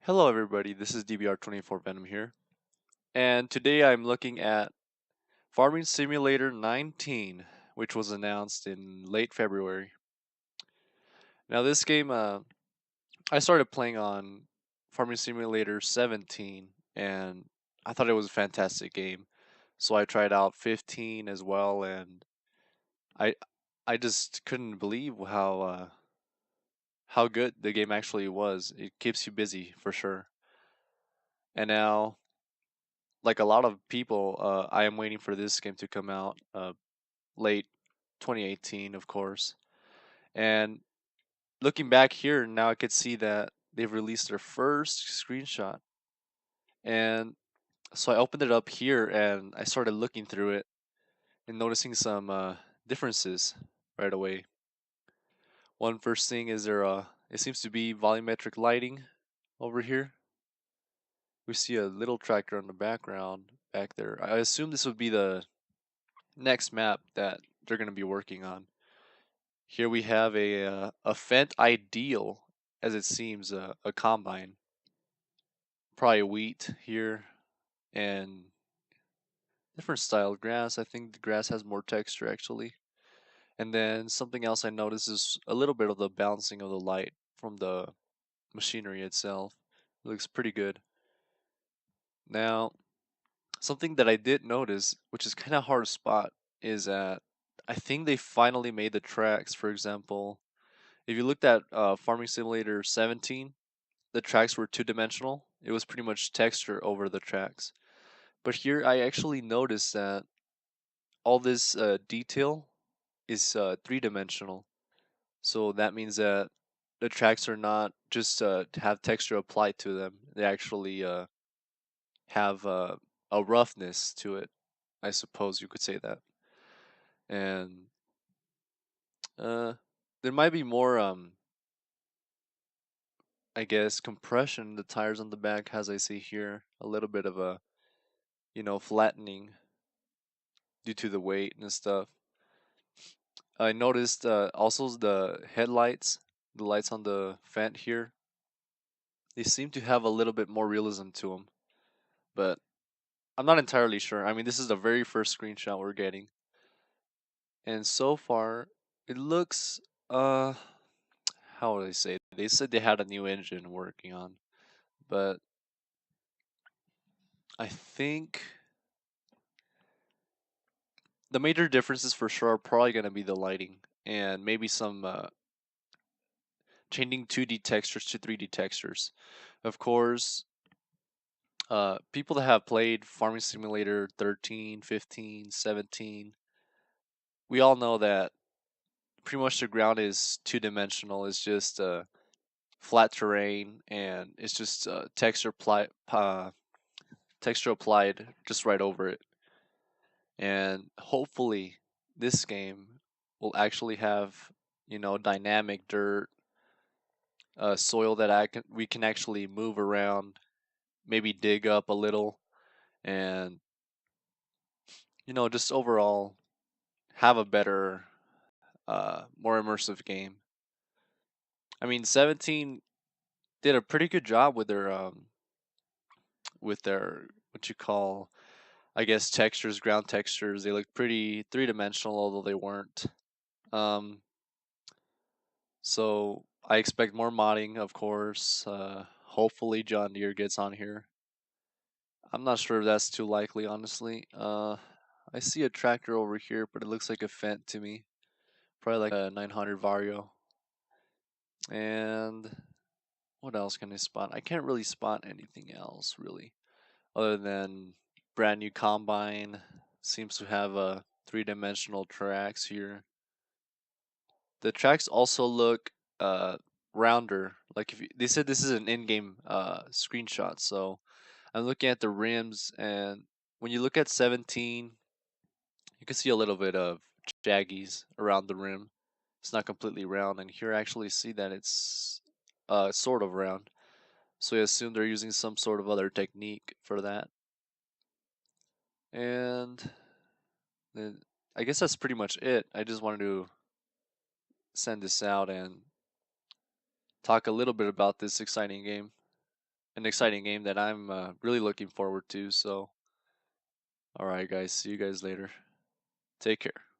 Hello everybody, this is DBR24 Venom here, and today I'm looking at Farming Simulator 19, which was announced in late February. Now this game, I started playing on Farming Simulator 17, and I thought it was a fantastic game. So I tried out 15 as well, and I I just couldn't believe how good the game actually was. It keeps you busy for sure. And now like a lot of people, I am waiting for this game to come out late 2018, of course. And looking back here, now I could see that they've released their first screenshot. And so I opened it up here and I started looking through it and noticing some differences right away. One first thing is it seems to be volumetric lighting over here. We see a little tractor on the background back there. I assume this would be the next map that they're going to be working on. Here we have a Fendt Ideal, as it seems, a combine. Probably wheat here, and different style grass. I think the grass has more texture actually. And then something else I noticed is a little bit of the bouncing of the light from the machinery itself. It looks pretty good. Now, something that I did notice, which is kind of hard to spot, is that I think they finally made the tracks. For example, if you looked at Farming Simulator 17, the tracks were two-dimensional. It was pretty much texture over the tracks. But here I actually noticed that all this detail is three-dimensional. So that means that the tracks are not just to have texture applied to them. They actually have a roughness to it. I suppose you could say that. And uh, there might be more, I guess, compression in the tires on the back, as I see here. A little bit of a, flattening due to the weight and stuff. I noticed also the headlights, the lights on the Fendt here, they seem to have a little bit more realism to them, but I'm not entirely sure. I mean, this is the very first screenshot we're getting, and so far it looks uh how would I say? They said they had a new engine working on, but I think the major differences for sure are probably going to be the lighting and maybe some changing 2D textures to 3D textures. Of course, people that have played Farming Simulator 13, 15, 17, we all know that pretty much the ground is two-dimensional. It's just flat terrain, and it's just texture applied just right over it. And hopefully, this game will actually have dynamic dirt, soil that we can actually move around, maybe dig up a little, and just overall have a better, more immersive game. I mean, 17 did a pretty good job with their what you call, I guess, textures, ground textures. They look pretty three-dimensional, although they weren't. Um, so I expect more modding, of course. Hopefully John Deere gets on here. I'm not sure if that's too likely, honestly. I see a tractor over here, but it looks like a Fendt to me. Probably like a 900 Vario. And what else can I spot? I can't really spot anything else really, other than brand new combine. Seems to have a three-dimensional tracks here. The tracks also look rounder. Like they said this is an in-game screenshot, so I'm looking at the rims, and when you look at 17, you can see a little bit of jaggies around the rim. It's not completely round, and here I actually see that it's sort of round. So I assume they're using some sort of other technique for that. And then I guess that's pretty much it. I just wanted to send this out and talk a little bit about this exciting game. an exciting game that I'm really looking forward to. So, all right, guys, see you guys later. Take care.